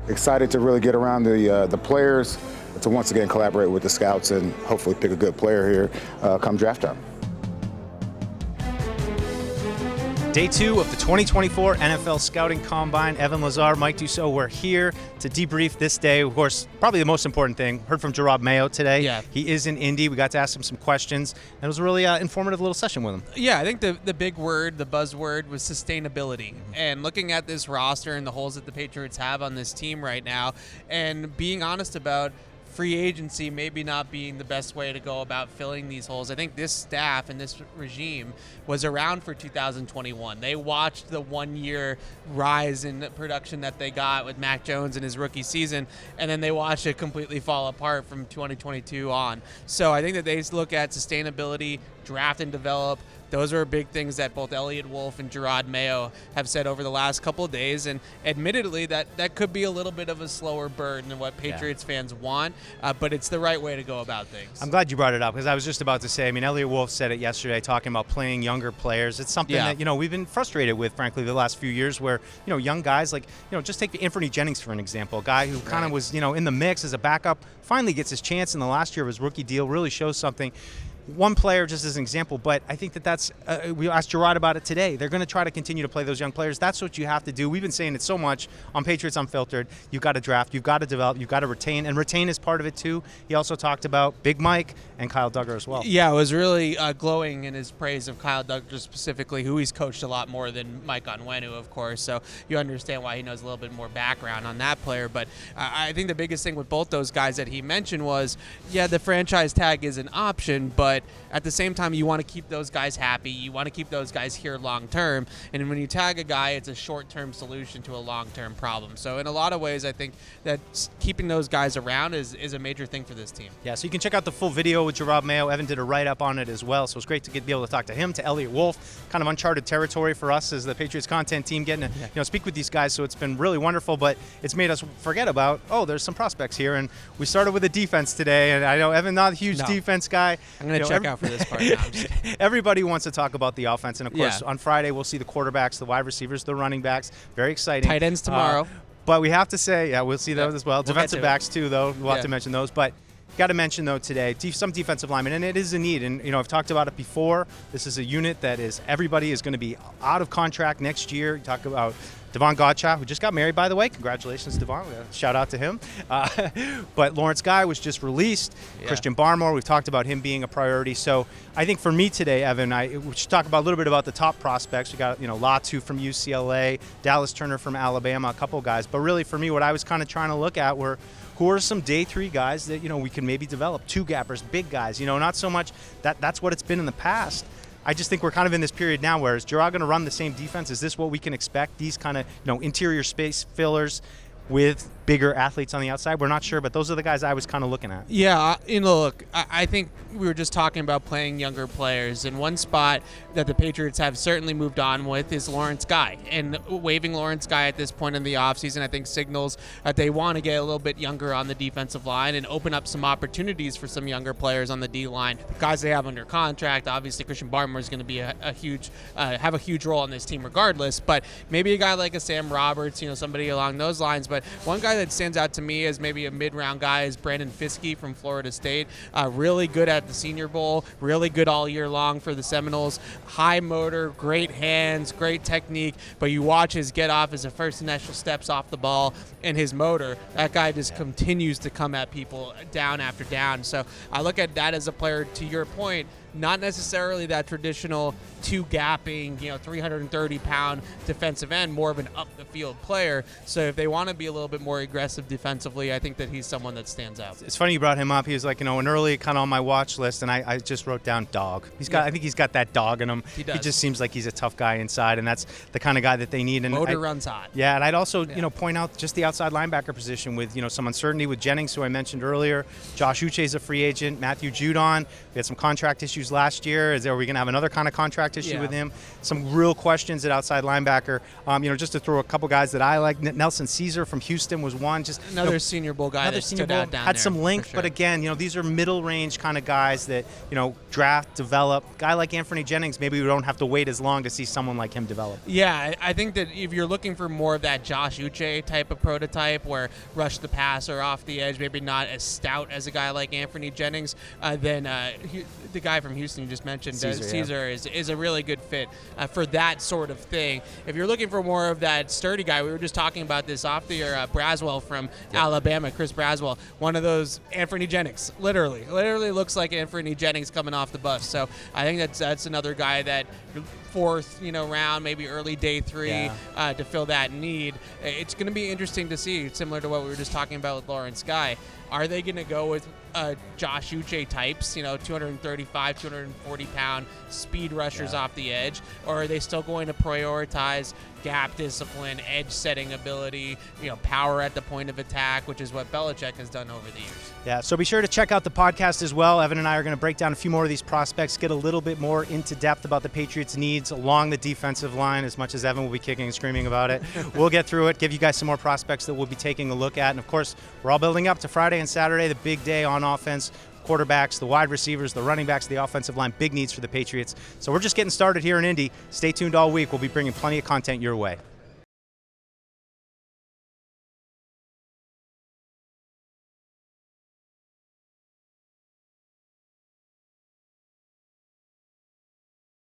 Excited to really get around the players, to once again collaborate with the scouts and hopefully pick a good player here come draft time. Day 2 of the 2024 NFL Scouting Combine. Evan, Lazar, Mike Dussault, we're here to debrief this day. Of course, probably the most important thing, heard from Jerod Mayo today. Yeah. He is in Indy. We got to ask him some questions, and it was a really informative little session with him. Yeah, I think the big word, the buzzword, was sustainability. And looking at this roster and the holes that the Patriots have on this team right now, and being honest about free agency maybe not being the best way to go about filling these holes. I think this staff and this regime was around for 2021. They watched the 1 year rise in production that they got with Mac Jones in his rookie season, and then they watched it completely fall apart from 2022 on. So I think that they look at sustainability, draft and develop. Those are big things that both Elliott Wolf and Jerod Mayo have said over the last couple of days, and admittedly that could be a little bit of a slower burn than what Patriots fans want, but it's the right way to go about things. I'm glad you brought it up, because I was just about to say, I mean, Elliott Wolf said it yesterday talking about playing younger players. It's something that, we've been frustrated with, frankly, the last few years where, young guys like, just take Anthony Jennings for an example, a guy who kind of was, in the mix as a backup, finally gets his chance in the last year of his rookie deal, really shows something. One player just as an example, but I think that's we asked Jerod about it today. They're going to try to continue to play those young players. That's what you have to do. We've been saying it so much on Patriots Unfiltered. You've got to draft, you've got to develop, you've got to retain, and retain is part of it too. He also talked about Big Mike and Kyle Duggar as well. Yeah, it was really glowing in his praise of Kyle Duggar specifically, who he's coached a lot more than Mike Onwenu, of course, so you understand why he knows a little bit more background on that player. But I think the biggest thing with both those guys that he mentioned was, the franchise tag is an option, but at the same time, you want to keep those guys happy. You want to keep those guys here long term. And when you tag a guy, it's a short-term solution to a long-term problem. So in a lot of ways, I think that keeping those guys around is a major thing for this team. Yeah, so you can check out the full video with Jerod Mayo. Evan did a write-up on it as well. So it's great to be able to talk to him, to Elliott Wolf. Kind of uncharted territory for us as the Patriots content team, getting to speak with these guys. So it's been really wonderful, but it's made us forget about, there's some prospects here. And we started with the defense today. And I know Evan, not a huge defense guy. I'm going to check out for this part now. Everybody wants to talk about the offense, and of course on Friday we'll see the quarterbacks, the wide receivers, the running backs. Very exciting. Tight ends tomorrow. But we have to say, we'll see those as well. Defensive backs too, though. We'll have to mention those. But got to mention, though, today, some defensive linemen, and it is a need. And, I've talked about it before. This is a unit that everybody is going to be out of contract next year. You talk about Devon Godchaux, who just got married, by the way. Congratulations, Devon. Shout out to him. But Lawrence Guy was just released. Yeah. Christian Barmore, we've talked about him being a priority. So I think for me today, Evan, we should talk about a little bit about the top prospects. We got, Latu from UCLA, Dallas Turner from Alabama, a couple guys. But really, for me, what I was kind of trying to look at were who are some day 3 guys that, we can maybe develop, 2-gappers, big guys, not so much that's what it's been in the past. I just think we're kind of in this period now where is Jerod going to run the same defense? Is this what we can expect? These kind of, interior space fillers with bigger athletes on the outside? We're not sure, but those are the guys I was kind of looking at. Yeah, look, I think we were just talking about playing younger players, and one spot that the Patriots have certainly moved on with is Lawrence Guy. And waiving Lawrence Guy at this point in the offseason, I think signals that they want to get a little bit younger on the defensive line and open up some opportunities for some younger players on the D-line. The guys they have under contract, obviously Christian Barmore is going to be have a huge role on this team regardless, but maybe a guy like a Sam Roberts, somebody along those lines. But one guy that stands out to me as maybe a mid-round guy is Brandon Fiske from Florida State. Really good at the Senior Bowl, really good all year long for the Seminoles. High motor, great hands, great technique, but you watch his get off as the first initial steps off the ball and his motor, that guy just continues to come at people down after down. So I look at that as a player, to your point, not necessarily that traditional two-gapping, 330-pound defensive end, more of an up-the-field player. So if they want to be a little bit more aggressive defensively, I think that he's someone that stands out. It's funny you brought him up. He was like, an early kind of on my watch list, and I just wrote down dog. I think he's got that dog in him. He does. He just seems like he's a tough guy inside, and that's the kind of guy that they need. And motor runs hot. Yeah, and I'd also, point out just the outside linebacker position with, some uncertainty with Jennings, who I mentioned earlier. Josh Uche's a free agent. Matthew Judon. We had some contract issues issues last year. Are we going to have another kind of contract issue with him? Some real questions at outside linebacker. Just to throw a couple guys that I like, Nelson Caesar from Houston was one. Just another Senior Bowl guy that stood out down had there, some length, sure. but again, these are middle range kind of guys that draft, develop. Guy like Anthony Jennings, maybe we don't have to wait as long to see someone like him develop. Yeah, I think that if you're looking for more of that Josh Uche type of prototype, where rush the passer off the edge, maybe not as stout as a guy like Anthony Jennings, then the guy from Houston you just mentioned, Caesar is a really good fit for that sort of thing. If you're looking for more of that sturdy guy, we were just talking about this off the air, Braswell from Alabama, Chris Braswell, one of those Anthony Jennings, literally looks like Anthony Jennings coming off the bus. So I think that's another guy that fourth, round, maybe early day 3 to fill that need. It's going to be interesting to see, similar to what we were just talking about with Lawrence Guy. Are they going to go with Josh Uche types, 235, 240-pound speed rushers off the edge, or are they still going to prioritize gap discipline, edge setting ability, power at the point of attack, which is what Belichick has done over the years? Yeah, so be sure to check out the podcast as well. Evan and I are going to break down a few more of these prospects, get a little bit more into depth about the Patriots' needs along the defensive line, as much as Evan will be kicking and screaming about it. We'll get through it, give you guys some more prospects that we'll be taking a look at. And, of course, we're all building up to Friday and Saturday, the big day on offense. Quarterbacks, the wide receivers, the running backs, the offensive line, big needs for the Patriots. So we're just getting started here in Indy. Stay tuned all week. We'll be bringing plenty of content your way.